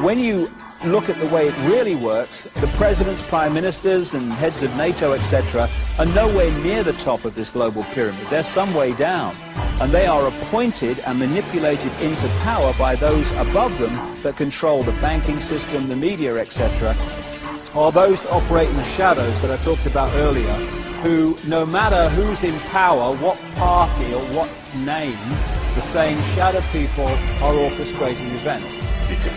when you look at the way it really works, the presidents, prime ministers, and heads of NATO, etc., are nowhere near the top of this global pyramid. They're some way down. And they are appointed and manipulated into power by those above them that control the banking system, the media, etc., or those that operate in the shadows that I talked about earlier, who, no matter who's in power, what party or what name, the same shadow people are orchestrating events.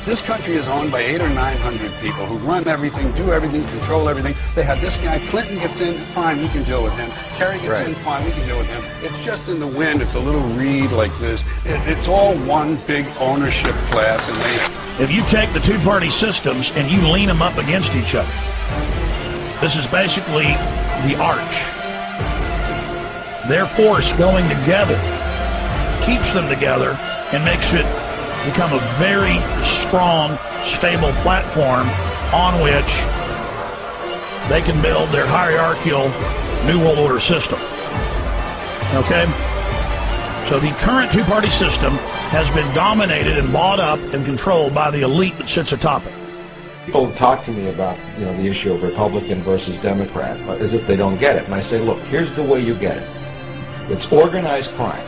This country is owned by 800 or 900 people who run everything, do everything, control everything. They had this guy, Clinton gets in, fine, we can deal with him. Kerry gets in, fine, we can deal with him. It's just in the wind, it's a little reed like this. It's all one big ownership class. And if you take the two-party systems and you lean them up against each other, this is basically the arch. Their force going together keeps them together and makes it become a very strong, stable platform on which they can build their hierarchical New World Order system. Okay? So the current two-party system has been dominated and bought up and controlled by the elite that sits atop it. People talk to me about, the issue of Republican versus Democrat, as if they don't get it. And I say, look, here's the way you get it. It's organized crime.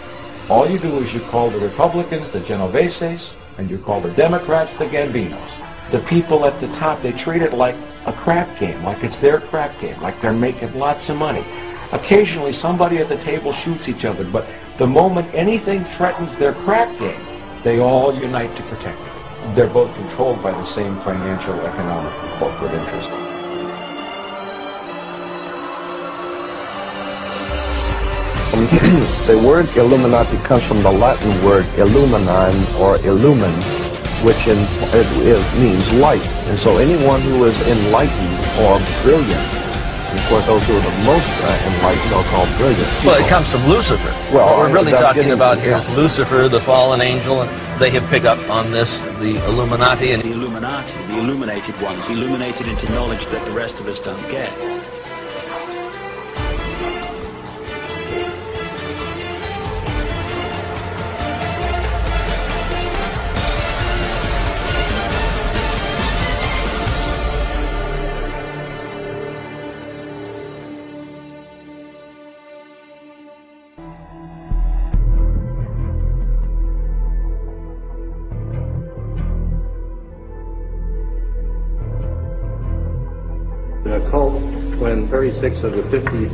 All you do is you call the Republicans the Genoveses, and you call the Democrats the Gambinos. The people at the top, they treat it like a crap game, like it's their crap game, like they're making lots of money. Occasionally somebody at the table shoots each other, but the moment anything threatens their crap game, they all unite to protect it. They're both controlled by the same financial, economic, and corporate interest. The word Illuminati comes from the Latin word illuminum or illumin, which means light. And so anyone who is enlightened or brilliant, and of course those who are the most enlightened are called brilliant people. Well, it comes from Lucifer. Well, what we're really talking about here is Lucifer, the fallen angel, and they have picked up on this, the Illuminati. And the Illuminati, the illuminated ones, illuminated into knowledge that the rest of us don't get. A cult when 36 of the 50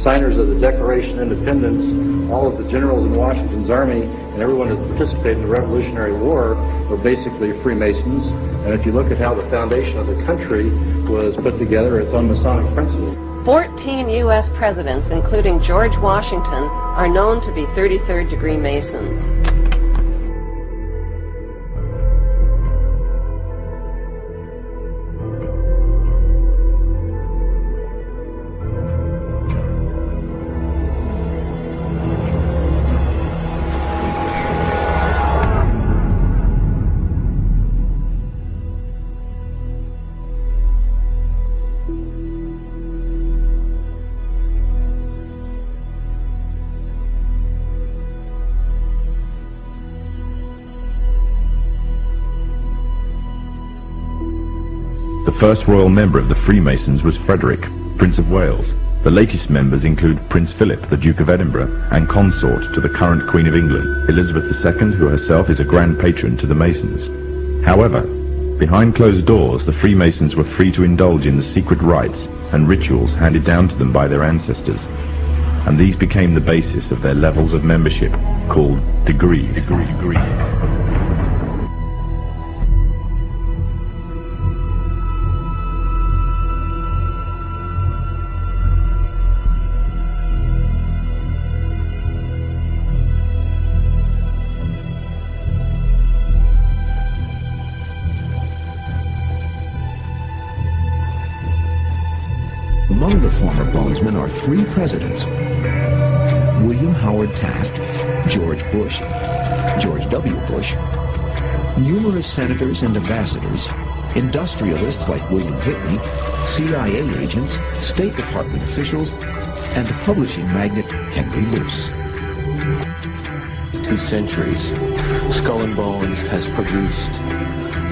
signers of the Declaration of Independence, all of the generals in Washington's army, and everyone that participated in the Revolutionary War were basically Freemasons. And if you look at how the foundation of the country was put together, it's on Masonic principles. 14 U.S. presidents, including George Washington, are known to be 33rd degree Masons. The first royal member of the Freemasons was Frederick, Prince of Wales. The latest members include Prince Philip, the Duke of Edinburgh, and consort to the current Queen of England, Elizabeth II, who herself is a grand patron to the Masons. However, behind closed doors, the Freemasons were free to indulge in the secret rites and rituals handed down to them by their ancestors, and these became the basis of their levels of membership, called degrees. Among the former Bonesmen are three presidents: William Howard Taft, George Bush, George W. Bush, numerous senators and ambassadors, industrialists like William Whitney, CIA agents, State Department officials, and the publishing magnate Henry Luce. 2 centuries, Skull and Bones has produced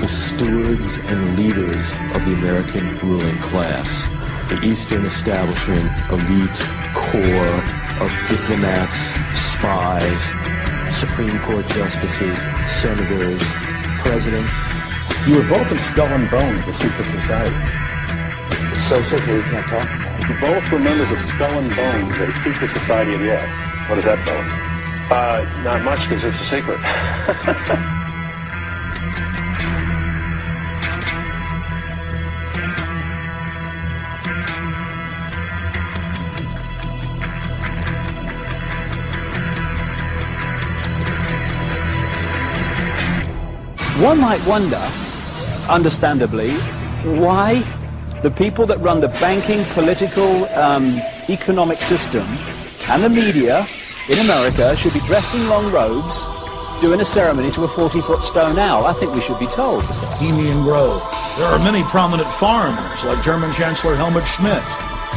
the stewards and leaders of the American ruling class, the Eastern establishment, elite core of diplomats, spies, Supreme Court justices, senators, presidents. You were both in Skull and Bones, the secret society. It's so secret we can't talk about it. You both were members of Skull and Bones, a secret society of Yale. What does that tell us? Not much, because it's a secret. One might wonder, understandably, why the people that run the banking, political, economic system and the media in America should be dressed in long robes doing a ceremony to a 40-foot stone owl. I think we should be told. Bohemian Grove. There are many prominent foreigners like German Chancellor Helmut Schmidt,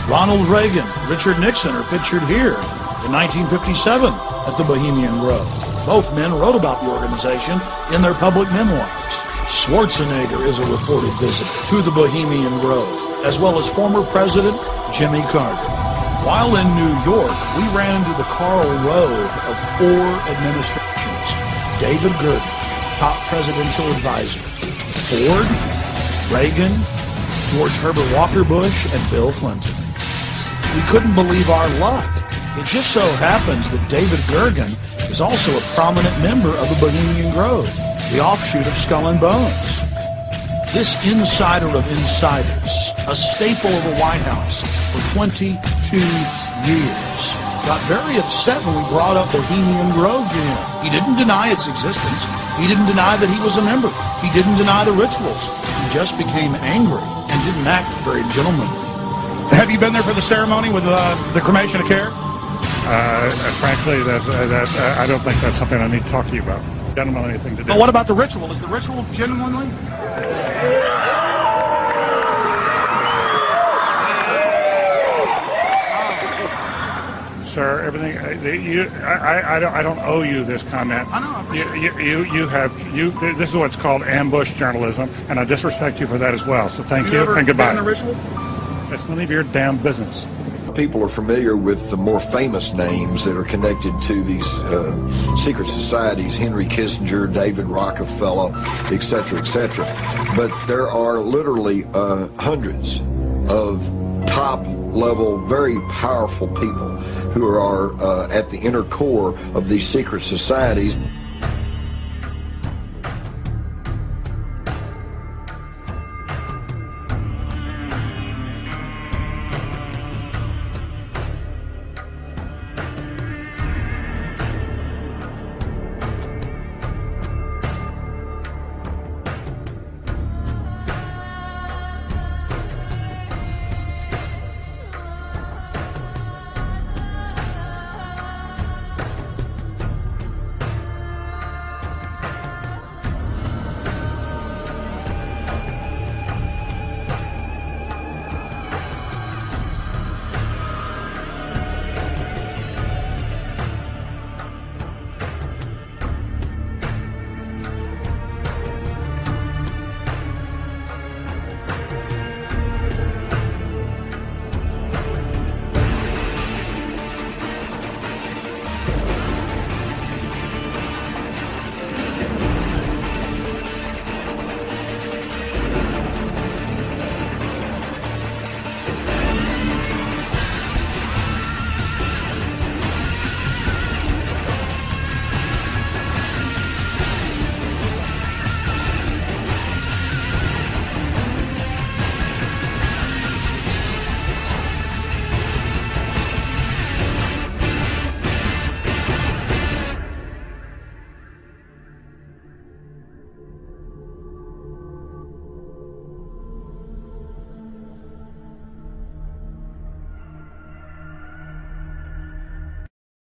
Ronald Reagan, Richard Nixon are pictured here in 1957 at the Bohemian Grove. Both men wrote about the organization in their public memoirs. Schwarzenegger is a reported visitor to the Bohemian Grove, as well as former President Jimmy Carter. While in New York, we ran into the Karl Rove of 4 administrations. David Gurdon, top presidential advisor. Ford, Reagan, George Herbert Walker Bush, and Bill Clinton. We couldn't believe our luck. It just so happens that David Gurdon is also a prominent member of the Bohemian Grove, the offshoot of Skull and Bones. This insider of insiders, a staple of the White House for 22 years, got very upset when we brought up Bohemian Grove to him. He didn't deny its existence. He didn't deny that he was a member. He didn't deny the rituals. He just became angry and didn't act very gentlemanly. Have you been there for the ceremony with the cremation of care? Frankly, I don't think that's something I need to talk to you about. I don't know anything to do. But what about the ritual? Is the ritual genuinely? Sir, everything I don't owe you this comment. I know. This is what's called ambush journalism, and I disrespect you for that as well. So thank you and goodbye. The ritual? It's none of your damn business. People are familiar with the more famous names that are connected to these secret societies, Henry Kissinger, David Rockefeller, etc., etc. But there are literally hundreds of top-level, very powerful people who are at the inner core of these secret societies.